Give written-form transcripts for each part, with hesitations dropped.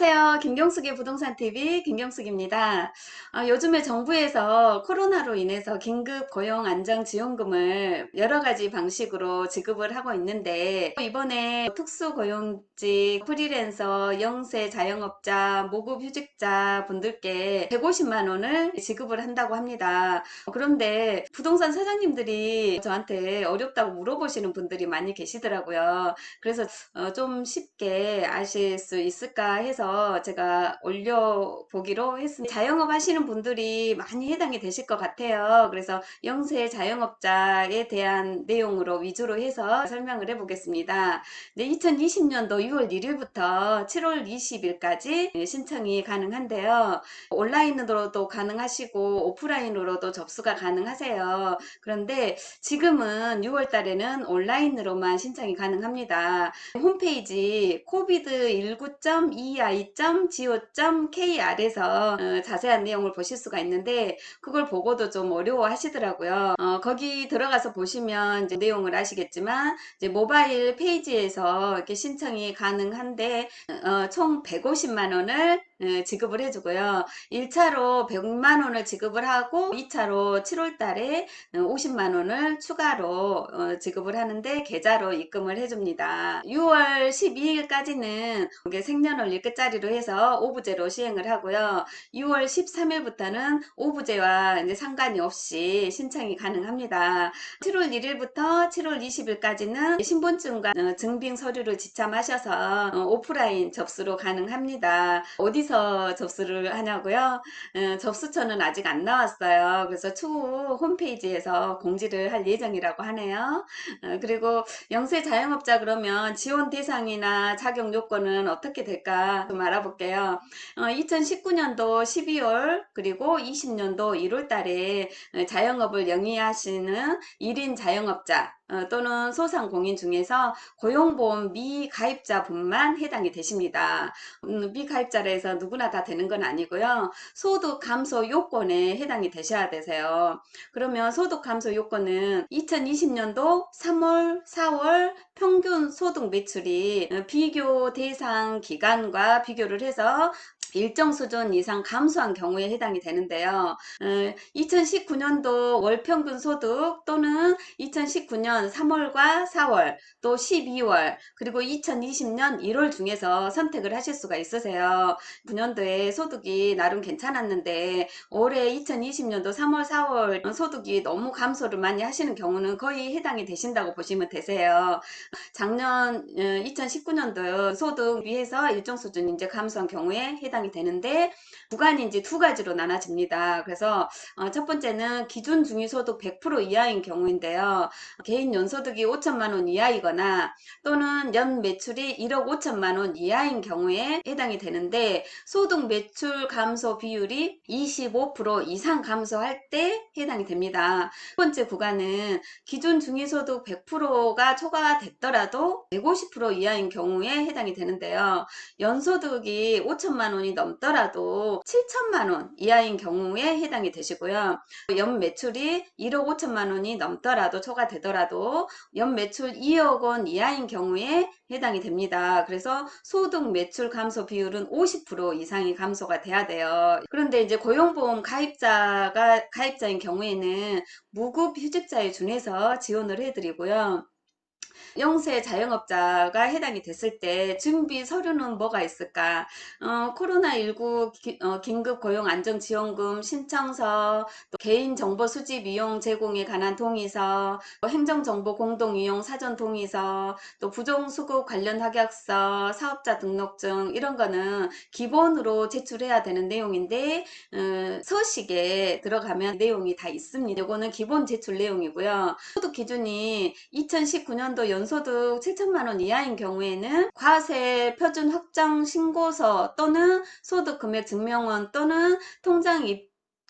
안녕하세요. 김경숙의 부동산TV 김경숙입니다. 요즘에 정부에서 코로나로 인해서 긴급 고용 안정 지원금을 여러 가지 방식으로 지급을 하고 있는데 이번에 특수고용직, 프리랜서, 영세 자영업자, 무급휴직자 분들께 150만 원을 지급을 한다고 합니다. 그런데 부동산 사장님들이 저한테 어렵다고 물어보시는 분들이 많이 계시더라고요. 그래서 좀 쉽게 아실 수 있을까 해서 제가 올려보기로 했습니다. 자영업 하시는 분들이 많이 해당이 되실 것 같아요. 그래서 영세 자영업자에 대한 내용으로 위주로 해서 설명을 해보겠습니다. 2020년도 6월 1일부터 7월 20일까지 신청이 가능한데요. 온라인으로도 가능하시고 오프라인으로도 접수가 가능하세요. 그런데 지금은 6월 달에는 온라인으로만 신청이 가능합니다. 홈페이지 covid19.ei.go.kr에서 자세한 내용을 보실 수가 있는데 그걸 보고도 좀 어려워 하시더라고요. 거기 들어가서 보시면 이제 내용을 아시겠지만 이제 모바일 페이지에서 이렇게 신청이 가능한데 총 150만 원을 지급을 해주고요. 1차로 100만 원을 지급을 하고 2차로 7월 달에 50만 원을 추가로 지급을 하는데 계좌로 입금을 해줍니다. 6월 12일까지는 생년월일 끝자리로 해서 오부제로 시행을 하고요. 6월 13일부터는 오부제와 이제 상관이 없이 신청이 가능합니다. 7월 1일부터 7월 20일까지는 신분증과 증빙 서류를 지참하셔서 오프라인 접수로 가능합니다. 어디서 접수를 하냐고요? 접수처는 아직 안 나왔어요. 그래서 추후 홈페이지에서 공지를 할 예정이라고 하네요. 그리고 영세 자영업자 그러면 지원 대상이나 자격 요건은 어떻게 될까 좀 알아볼게요. 2019년도 12월 그리고 20년도 1월 달에 자영업을 영위하시는 1인 자영업자 또는 소상공인 중에서 고용보험 미가입자분만 해당이 되십니다. 미가입자라 해서 누구나 다 되는 건 아니고요. 소득 감소 요건에 해당이 되셔야 되세요. 그러면 소득 감소 요건은 2020년도 3월, 4월 평균 소득 매출이 비교 대상 기간과 비교를 해서 일정 수준 이상 감소한 경우에 해당이 되는데요. 2019년도 월평균 소득 또는 2019년 3월과 4월 또 12월 그리고 2020년 1월 중에서 선택을 하실 수가 있으세요. 9년도에 소득이 나름 괜찮았는데 올해 2020년도 3월 4월 소득이 너무 감소를 많이 하시는 경우는 거의 해당이 되신다고 보시면 되세요. 작년 2019년도 소득 위에서 일정 수준 이제 감소한 경우에 해당이 되는데 구간이 이제 두 가지로 나눠집니다. 그래서 첫 번째는 기준 중위소득 100% 이하인 경우인데요. 개인 연소득이 5천만 원 이하이거나 또는 연 매출이 1억 5천만 원 이하인 경우에 해당이 되는데 소득 매출 감소 비율이 25% 이상 감소할 때 해당이 됩니다. 첫 번째 구간은 기준 중위소득 100%가 초과가 됐더라도 150% 이하인 경우에 해당이 되는데요. 연소득이 5천만 원이 넘더라도 7천만 원 이하인 경우에 해당이 되시고요. 연 매출이 1억 5천만 원이 넘더라도 초과되더라도 연 매출 2억 원 이하인 경우에 해당이 됩니다. 그래서 소득 매출 감소 비율은 50% 이상이 감소가 돼야 돼요. 그런데 이제 고용보험 가입자인 경우에는 무급휴직자에 준해서 지원을 해드리고요. 영세 자영업자가 해당이 됐을 때 준비 서류는 뭐가 있을까? 코로나19 긴급고용안정지원금 신청서, 또 개인정보 수집 이용 제공에 관한 동의서, 또 행정정보 공동이용 사전 동의서, 또 부정수급 관련 확약서, 사업자 등록증 이런 거는 기본으로 제출해야 되는 내용인데 서식에 들어가면 내용이 다 있습니다. 이거는 기본 제출 내용이고요. 소득 기준이 2019년도 연소득 7천만 원 이하인 경우에는 과세 표준 확정 신고서 또는 소득 금액 증명원 또는 통장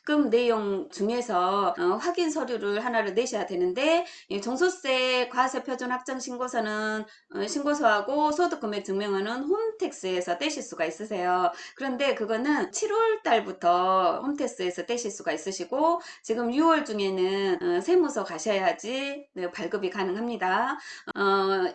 입금 내용 중에서 확인 서류를 하나를 내셔야 되는데, 이 종소세 과세 표준 확정 신고서는 신고서하고 소득금액 증명서는 홈택스에서 떼실 수가 있으세요. 그런데 그거는 7월 달부터 홈택스에서 떼실 수가 있으시고, 지금 6월 중에는 세무서 가셔야지 네, 발급이 가능합니다.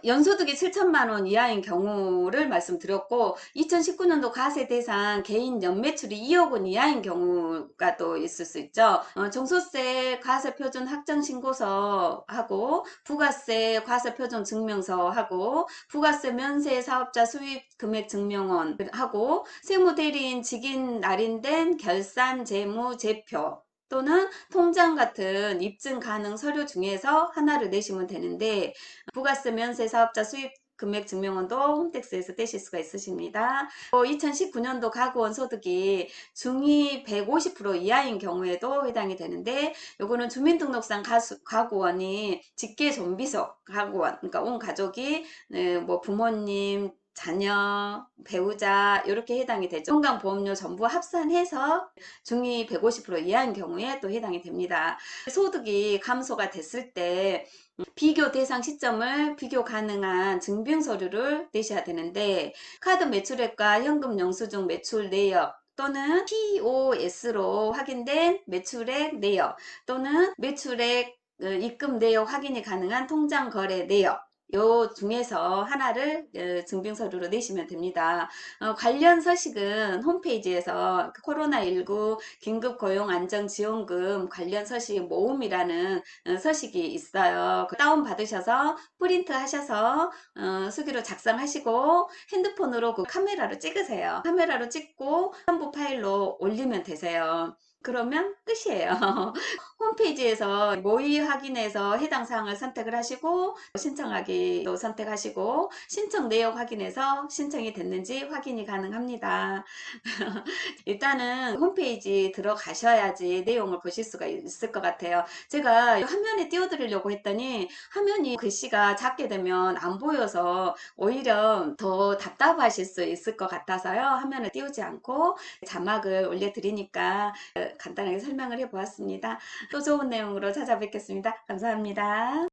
연소득이 7천만 원 이하인 경우를 말씀드렸고, 2019년도 과세 대상 개인 연매출이 2억 원 이하인 경우가 또 있을 수 있죠. 종소세 과세 표준 확정 신고서하고 부가세 과세 표준 증명서하고 부가세 면세 사업자 수입 금액 증명원하고 세무대리인 직인 날인된 결산 재무 제표 또는 통장 같은 입증 가능 서류 중에서 하나를 내시면 되는데, 부가세 면세 사업자 수입 금액 증명원도 홈택스에서 떼실 수가 있으십니다. 2019년도 가구원 소득이 중위 150% 이하인 경우에도 해당이 되는데, 요거는 주민등록상 가구원이 직계 좀비속 가구원, 그러니까 온 가족이 뭐 부모님, 자녀, 배우자 이렇게 해당이 되죠. 건강보험료 전부 합산해서 중위 150% 이하인 경우에 또 해당이 됩니다. 소득이 감소가 됐을 때 비교 대상 시점을 비교 가능한 증빙 서류를 내셔야 되는데, 카드 매출액과 현금 영수증 매출 내역 또는 POS로 확인된 매출액 내역 또는 매출액 입금 내역 확인이 가능한 통장 거래 내역, 요 중에서 하나를 증빙서류로 내시면 됩니다. 관련 서식은 홈페이지에서 코로나19 긴급고용안정지원금 관련 서식 모음이라는 서식이 있어요. 다운 받으셔서 프린트 하셔서 수기로 작성하시고 핸드폰으로 그 카메라로 찍으세요. 카메라로 찍고 첨부 파일로 올리면 되세요. 그러면 끝이에요. 홈페이지에서 모의 확인해서 해당 사항을 선택을 하시고 신청하기도 선택하시고 신청 내역 확인해서 신청이 됐는지 확인이 가능합니다. 일단은 홈페이지 들어가셔야지 내용을 보실 수가 있을 것 같아요. 제가 화면에 띄워드리려고 했더니 화면이 글씨가 작게 되면 안 보여서 오히려 더 답답하실 수 있을 것 같아서요. 화면을 띄우지 않고 자막을 올려드리니까 간단하게 설명을 해보았습니다. 또 좋은 내용으로 찾아뵙겠습니다. 감사합니다.